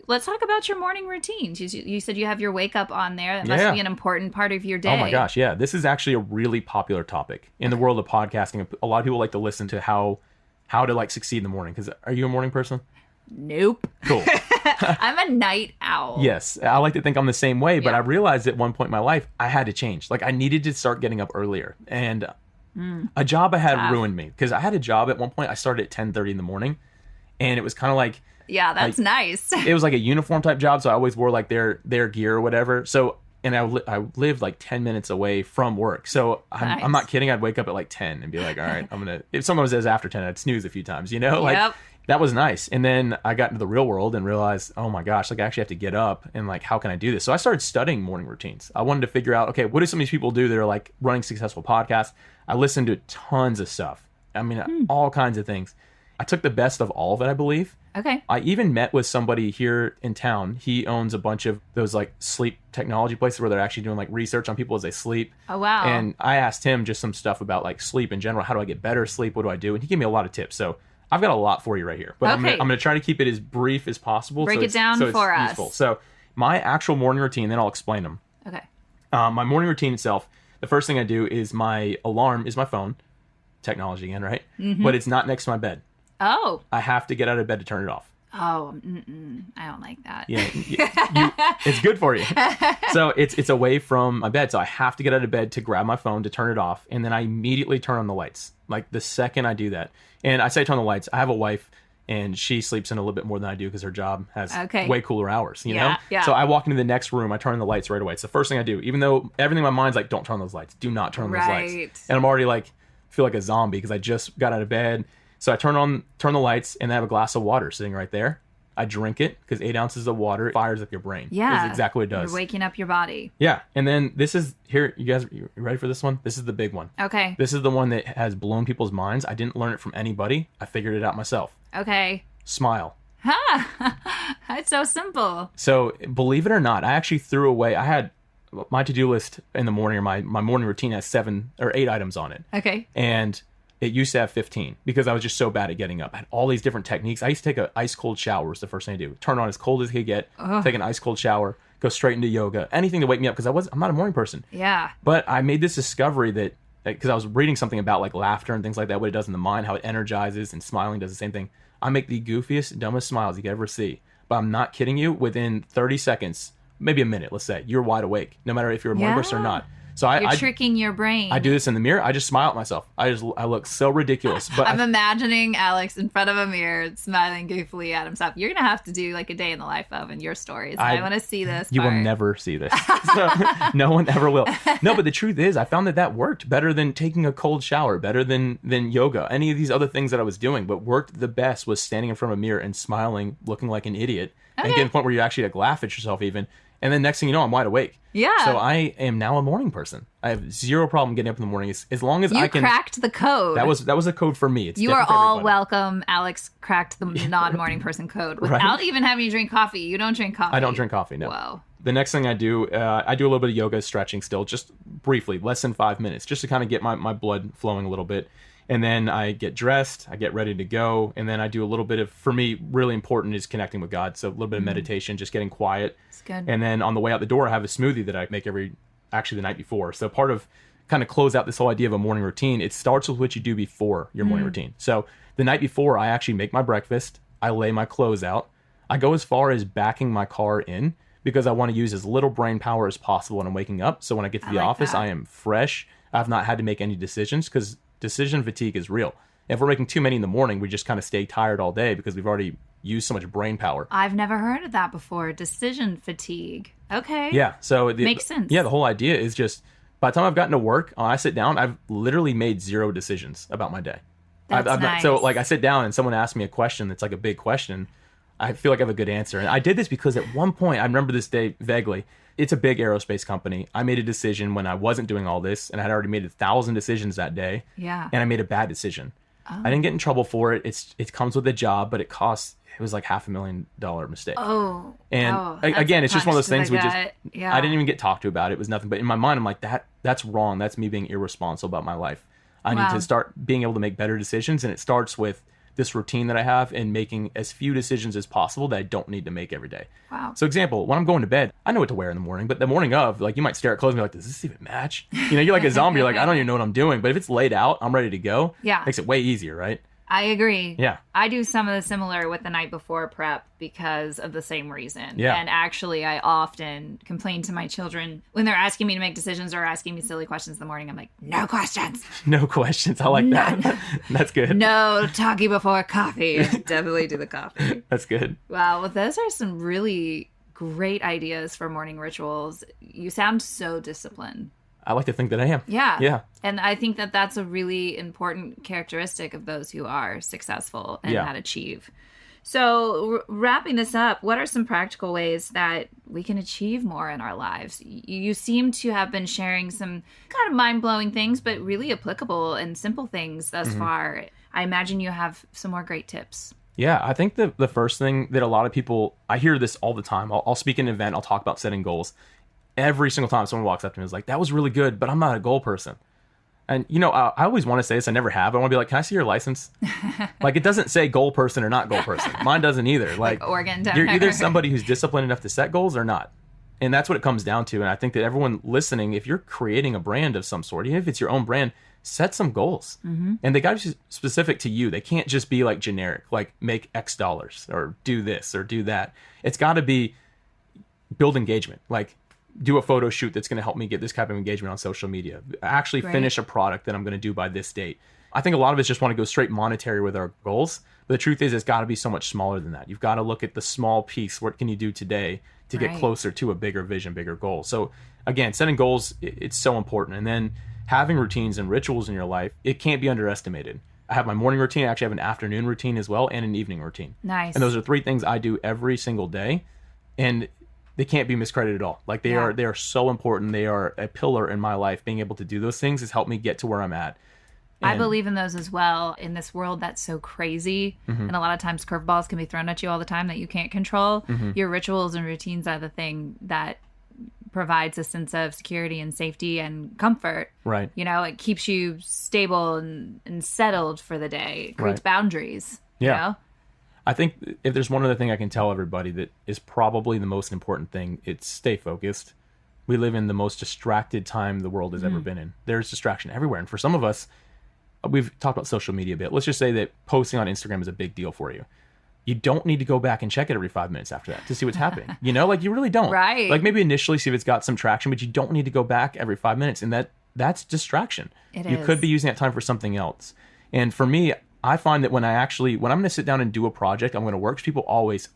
Let's talk about your morning routines. You said you have your wake up on there. That must Yeah. be an important part of your day. Oh my gosh, yeah. This is actually a really popular topic in the world of podcasting. A lot of people like to listen to how to like succeed in the morning. Because are you a morning person? Nope. Cool. I'm a night owl. Yes, I like to think I'm the same way, but Yeah. I realized at one point in my life I had to change. Like I needed to start getting up earlier, and a job I had Tough. ruined me because I had a job at one point. I started at 10:30 in the morning, and it was kind of like Yeah, that's nice. it was like a uniform type job, so I always wore like their gear or whatever. So and I lived like 10 minutes away from work, so Nice. I'm not kidding. I'd wake up at like 10 and be like, all right, I'm gonna. If someone says after 10, I'd snooze a few times, like. Yep. That was nice. And then I got into the real world and realized, oh my gosh, like I actually have to get up and like, how can I do this? So I started studying morning routines. I wanted to figure out, okay, what do some of these people do that are like running successful podcasts? I listened to tons of stuff. I mean, all kinds of things. I took the best of all of it, I believe. Okay. I even met with somebody here in town. He owns a bunch of those like sleep technology places where they're actually doing like research on people as they sleep. Oh, wow. And I asked him just some stuff about like sleep in general. How do I get better sleep? What do I do? And he gave me a lot of tips. So I've got a lot for you right here, but Okay. I'm going to try to keep it as brief as possible. Break so it it's- down so it's for us. useful. So my actual morning routine, then I'll explain them. Okay. My morning routine itself, the first thing I do is my alarm is my phone. Technology again, right? Mm-hmm. But it's not next to my bed. Oh. I have to get out of bed to turn it off. Oh, I don't like that. Yeah, it's good for you. So it's away from my bed. So I have to get out of bed to grab my phone to turn it off. And then I immediately turn on the lights. Like the second I do that. And I say turn on the lights. I have a wife and she sleeps in a little bit more than I do because her job has way cooler hours, you know? Yeah. So I walk into the next room. I turn on the lights right away. It's the first thing I do. Even though everything in my mind's like, don't turn on those lights. Do not turn on those lights. And I'm already like, feel like a zombie because I just got out of bed. So I turn the lights, and I have a glass of water sitting right there. I drink it because 8 ounces of water fires up your brain. Yeah. Is exactly what it does. You're waking up your body. Yeah. And then this is, here, you guys, you ready for this one? This is the big one. Okay. This is the one that has blown people's minds. I didn't learn it from anybody. I figured it out myself. Okay. Smile. It's so simple. So believe it or not, I actually threw away, I had my to-do list in the morning, or my morning routine has 7 or 8 items on it. Okay. And it used to have 15 because I was just so bad at getting up. I had all these different techniques. I used to take an ice cold shower was the first thing I do. Turn on as cold as it could get, take an ice cold shower, go straight into yoga, anything to wake me up because I'm not a morning person. Yeah. But I made this discovery that, because I was reading something about like laughter and things like that, what it does in the mind, how it energizes, and smiling does the same thing. I make the goofiest, dumbest smiles you could ever see. But I'm not kidding you, within 30 seconds, maybe a minute, let's say, you're wide awake, no matter if you're a morning person or not. So You're tricking your brain. I do this in the mirror. I just smile at myself. I look so ridiculous. But I'm imagining Alex in front of a mirror smiling goofily at himself. You're going to have to do like a day in the life of in your stories. I want to see this. You will never see this. So, no one ever will. No, but the truth is I found that worked better than taking a cold shower, better than yoga, any of these other things that I was doing. But worked the best was standing in front of a mirror and smiling, looking like an idiot, and getting to the point where you actually like laugh at yourself even. And then next thing you know, I'm wide awake. Yeah. So I am now a morning person. I have zero problem getting up in the morning as long as I can. You cracked the code. That was a code for me. It's you are all welcome. Alex cracked the non-morning person code without even having to drink coffee. You don't drink coffee. I don't drink coffee. No. Whoa. The next thing I do a little bit of yoga, stretching still, just briefly, less than 5 minutes, just to kind of get my blood flowing a little bit. And then I get dressed, I get ready to go, and then I do a little bit of, for me, really important is connecting with God. So a little bit of meditation, just getting quiet. It's good. And then on the way out the door, I have a smoothie that I make the night before. So part of kind of close out this whole idea of a morning routine, it starts with what you do before your morning routine. So the night before, I actually make my breakfast, I lay my clothes out, I go as far as backing my car in because I want to use as little brain power as possible when I'm waking up. So when I get to the office, I am fresh. I've not had to make any decisions because decision fatigue is real. If we're making too many in the morning, we just kind of stay tired all day because we've already used so much brain power. I've never heard of that before. Decision fatigue. Okay. Yeah. So makes sense. Yeah. The whole idea is just by the time I've gotten to work, I sit down, I've literally made 0 decisions about my day. That's nice. So like I sit down and someone asks me a question that's like a big question. I feel like I have a good answer. And I did this because at one point, I remember this day vaguely, it's a big aerospace company. I made a decision when I wasn't doing all this, and I had already made 1,000 decisions that day. Yeah. And I made a bad decision. Oh. I didn't get in trouble for it. It comes with the job, but it was like $500,000 mistake. Oh. And again, it's just one of those things I didn't even get talked to about it. It was nothing. But in my mind, I'm like, that's wrong. That's me being irresponsible about my life. I need to start being able to make better decisions. And it starts with this routine that I have and making as few decisions as possible that I don't need to make every day. Wow. So example, when I'm going to bed, I know what to wear in the morning, but the morning of, like, you might stare at clothes and be like, does this even match? You know, you're like a zombie. You're like, I don't even know what I'm doing. But if it's laid out, I'm ready to go. Yeah. Makes it way easier, right? I agree. Yeah. I do some of the similar with the night before prep because of the same reason. Yeah. And actually, I often complain to my children when they're asking me to make decisions or asking me silly questions in the morning. I'm like, no questions. No questions. I like that. That's good. No talking before coffee. Definitely do the coffee. That's good. Wow. Well, those are some really great ideas for morning rituals. You sound so disciplined. I like to think that I am. Yeah. Yeah. And I think that that's a really important characteristic of those who are successful and that achieve. So wrapping this up, what are some practical ways that we can achieve more in our lives? You seem to have been sharing some kind of mind-blowing things, but really applicable and simple things thus far. I imagine you have some more great tips. Yeah, I think the first thing that a lot of people, I hear this all the time. I'll speak at an event, I'll talk about setting goals. Every single time someone walks up to me and is like, that was really good, but I'm not a goal person. And, you know, I always want to say this. I never have. I want to be like, can I see your license? Like, it doesn't say goal person or not goal person. Mine doesn't either. Like Oregon. You're either somebody who's disciplined enough to set goals or not. And that's what it comes down to. And I think that everyone listening, if you're creating a brand of some sort, even if it's your own brand, set some goals. And they got to be specific to you. They can't just be like generic, like make X dollars or do this or do that. It's got to be build engagement, like do a photo shoot that's going to help me get this type of engagement on social media, actually finish a product that I'm going to do by this date. I think a lot of us just want to go straight monetary with our goals. But the truth is, it's got to be so much smaller than that. You've got to look at the small piece. What can you do today to get closer to a bigger vision, bigger goal? So again, setting goals, it's so important. And then having routines and rituals in your life, it can't be underestimated. I have my morning routine. I actually have an afternoon routine as well and an evening routine. Nice. And those are 3 things I do every single day. And they can't be miscredited at all. Like they are so important. They are a pillar in my life. Being able to do those things has helped me get to where I'm at. I believe in those as well. In this world that's so crazy, and a lot of times curveballs can be thrown at you all the time that you can't control, your rituals and routines are the thing that provides a sense of security and safety and comfort. Right. You know, it keeps you stable and settled for the day. It creates boundaries. Yeah. You know? I think if there's one other thing I can tell everybody that is probably the most important thing, it's stay focused. We live in the most distracted time the world has ever been in. There's distraction everywhere. And for some of us, we've talked about social media a bit. Let's just say that posting on Instagram is a big deal for you. You don't need to go back and check it every 5 minutes after that to see what's happening. You know, like you really don't. Right. Like maybe initially see if it's got some traction, but you don't need to go back every 5 minutes. And that's distraction. You could be using that time for something else. And for me, I find that when I'm going to sit down and do a project, I'm going to work. People always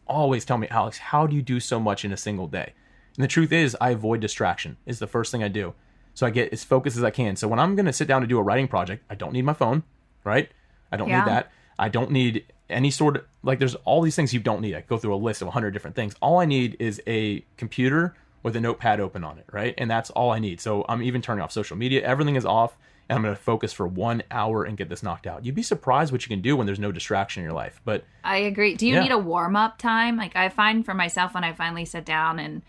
tell me, Alex, how do you do so much in a single day? And the truth is, I avoid distraction. Is the first thing I do. So I get as focused as I can. So when I'm going to sit down to do a writing project, I don't need my phone, right? I don't need that. I don't need any sort of, like there's all these things you don't need. I go through a list of 100 different things. All I need is a computer with a notepad open on it, right? And that's all I need. So I'm even turning off social media. Everything is off. And I'm going to focus for 1 hour and get this knocked out. You'd be surprised what you can do when there's no distraction in your life. But I agree. Do you need a warm-up time? Like I find for myself when I finally sit down and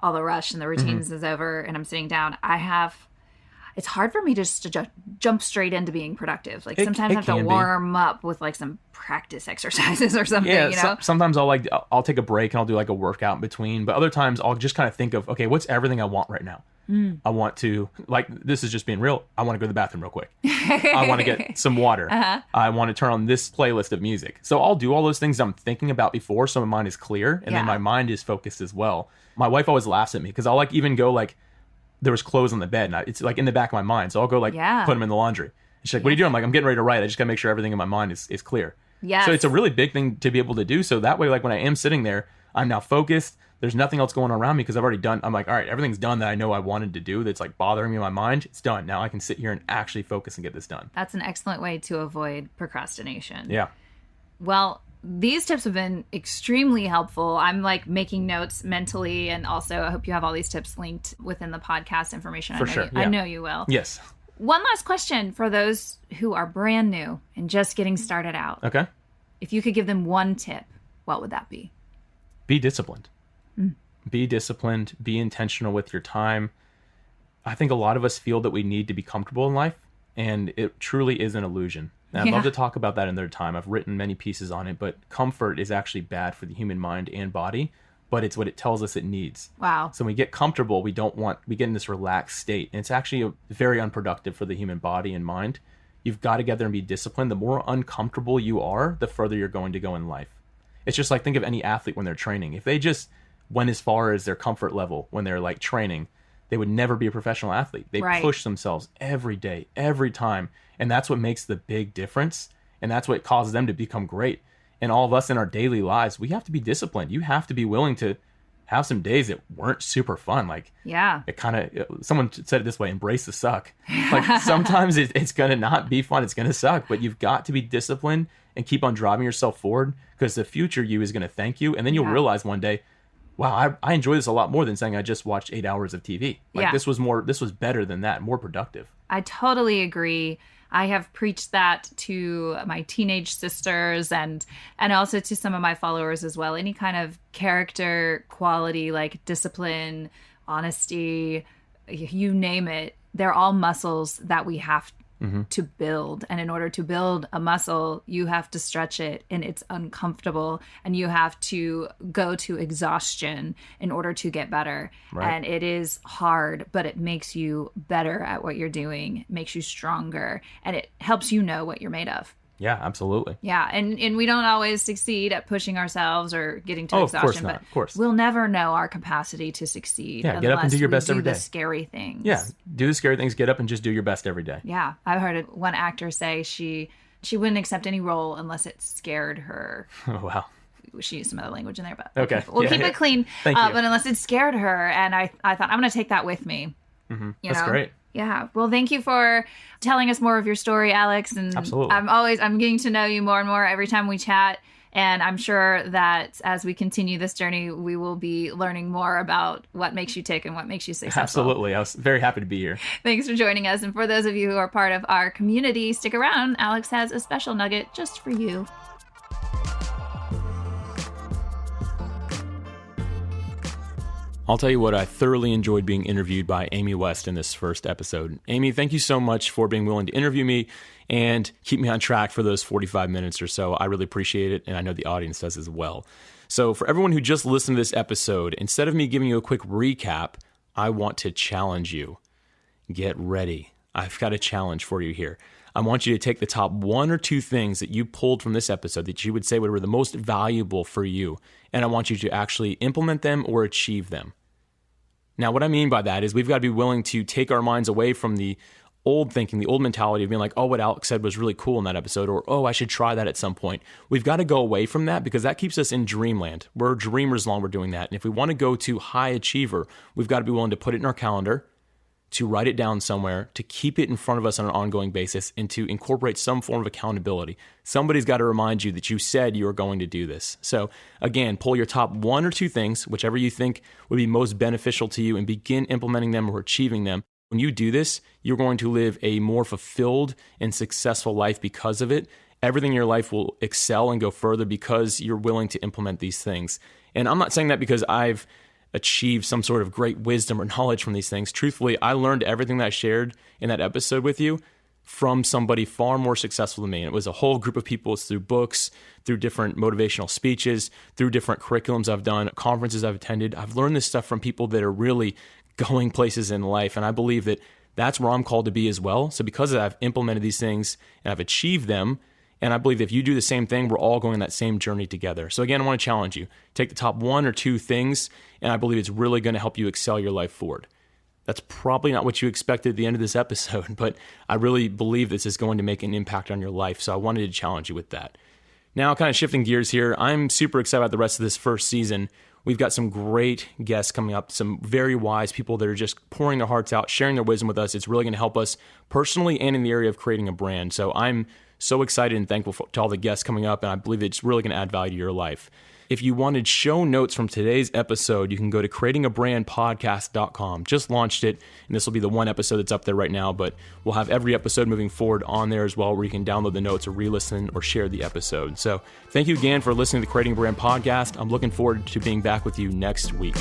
all the rush and the routines is over and I'm sitting down, it's hard for me just to jump straight into being productive. Like sometimes I have to warm up with like some practice exercises or something, you know? Sometimes I'll take a break and I'll do like a workout in between. But other times I'll just kind of think of, okay, what's everything I want right now? I want to, like, this is just being real. I want to go to the bathroom real quick. I want to get some water. I want to turn on this playlist of music. So I'll do all those things I'm thinking about before so my mind is clear and then my mind is focused as well. My wife always laughs at me because I'll like even go like, there was clothes on the bed and it's like in the back of my mind. So I'll go like put them in the laundry. And she's like, what are you doing? I'm like, I'm getting ready to write. I just got to make sure everything in my mind is clear. So it's a really big thing to be able to do. So that way, like when I am sitting there, I'm now focused. There's nothing else going on around me because I've already done. I'm like, all right, everything's done that I know I wanted to do. That's like bothering me in my mind. It's done. Now I can sit here and actually focus and get this done. That's an excellent way to avoid procrastination. Yeah. Well, these tips have been extremely helpful. I'm like making notes mentally, and also I hope you have all these tips linked within the podcast information. For sure. I know you will. Yes. One last question for those who are brand new and just getting started out. Okay. If you could give them one tip, what would that be? Be disciplined. Be disciplined. Be intentional with your time. I think a lot of us feel that we need to be comfortable in life, and it truly is an illusion. And I'd love to talk about that another time. I've written many pieces on it, but comfort is actually bad for the human mind and body, but it's what it tells us it needs. Wow. So when we get comfortable, we get in this relaxed state, and it's actually very unproductive for the human body and mind. You've got to get there and be disciplined. The more uncomfortable you are, the further you're going to go in life. It's just like, think of any athlete when they're training. If they just went as far as their comfort level when they're like training, they would never be a professional athlete. They push themselves every day, every time. And that's what makes the big difference. And that's what causes them to become great. And all of us in our daily lives, we have to be disciplined. You have to be willing to have some days that weren't super fun. Like, it kind of, someone said it this way, embrace the suck. Like sometimes it's going to not be fun. It's going to suck, but you've got to be disciplined and keep on driving yourself forward, because the future you is going to thank you. And then you'll realize one day, wow, I enjoy this a lot more than saying I just watched 8 hours of TV. Like this was better than that, more productive. I totally agree. I have preached that to my teenage sisters and also to some of my followers as well. Any kind of character quality like discipline, honesty, you name it, they're all muscles that we have to build. And in order to build a muscle, you have to stretch it, and it's uncomfortable, and you have to go to exhaustion in order to get better. Right. And it is hard, but it makes you better at what you're doing, makes you stronger, and it helps you know what you're made of. Yeah, absolutely. Yeah, and we don't always succeed at pushing ourselves or getting to exhaustion. Of course not. Of course. We'll never know our capacity to succeed. Yeah, get up and do your best every day. The scary things. Yeah, do the scary things. Get up and just do your best every day. Yeah, I've heard one actor say she wouldn't accept any role unless it scared her. Oh, wow. She used some other language in there, but okay. We'll keep it clean. Thank you. But unless it scared her, and I thought I'm going to take that with me. Mm-hmm. That's great. Yeah. Well, thank you for telling us more of your story, Alex. And absolutely. I'm getting to know you more and more every time we chat. And I'm sure that as we continue this journey, we will be learning more about what makes you tick and what makes you successful. Absolutely. I was very happy to be here. Thanks for joining us. And for those of you who are part of our community, stick around. Alex has a special nugget just for you. I'll tell you what, I thoroughly enjoyed being interviewed by Amy West in this first episode. Amy, thank you so much for being willing to interview me and keep me on track for those 45 minutes or so. I really appreciate it, and I know the audience does as well. So for everyone who just listened to this episode, instead of me giving you a quick recap, I want to challenge you. Get ready. I've got a challenge for you here. I want you to take the top 1 or 2 things that you pulled from this episode that you would say were the most valuable for you, and I want you to actually implement them or achieve them. Now, what I mean by that is we've got to be willing to take our minds away from the old thinking, the old mentality of being like, oh, what Alex said was really cool in that episode, or, oh, I should try that at some point. We've got to go away from that because that keeps us in dreamland. We're dreamers long we're doing that. And if we want to go to high achiever, we've got to be willing to put it in our calendar, to write it down somewhere, to keep it in front of us on an ongoing basis, and to incorporate some form of accountability. Somebody's got to remind you that you said you were going to do this. So again, pull your top 1 or 2 things, whichever you think would be most beneficial to you, and begin implementing them or achieving them. When you do this, you're going to live a more fulfilled and successful life because of it. Everything in your life will excel and go further because you're willing to implement these things. And I'm not saying that because I've achieve some sort of great wisdom or knowledge from these things. Truthfully, I learned everything that I shared in that episode with you from somebody far more successful than me. And it was a whole group of people. It's through books, through different motivational speeches, through different curriculums I've done, conferences I've attended. I've learned this stuff from people that are really going places in life. And I believe that that's where I'm called to be as well. So because I've implemented these things and I've achieved them, and I believe if you do the same thing, we're all going that same journey together. So again, I want to challenge you. Take the top 1 or 2 things, and I believe it's really going to help you excel your life forward. That's probably not what you expected at the end of this episode, but I really believe this is going to make an impact on your life. So I wanted to challenge you with that. Now, kind of shifting gears here, I'm super excited about the rest of this first season. We've got some great guests coming up, some very wise people that are just pouring their hearts out, sharing their wisdom with us. It's really going to help us personally and in the area of creating a brand. So I'm so excited and thankful to all the guests coming up, and I believe it's really going to add value to your life. If you wanted show notes from today's episode, you can go to creatingabrandpodcast.com. Just launched it, and this will be the one episode that's up there right now, but we'll have every episode moving forward on there as well, where you can download the notes or re-listen or share the episode. So thank you again for listening to the Creating a Brand Podcast. I'm looking forward to being back with you next week.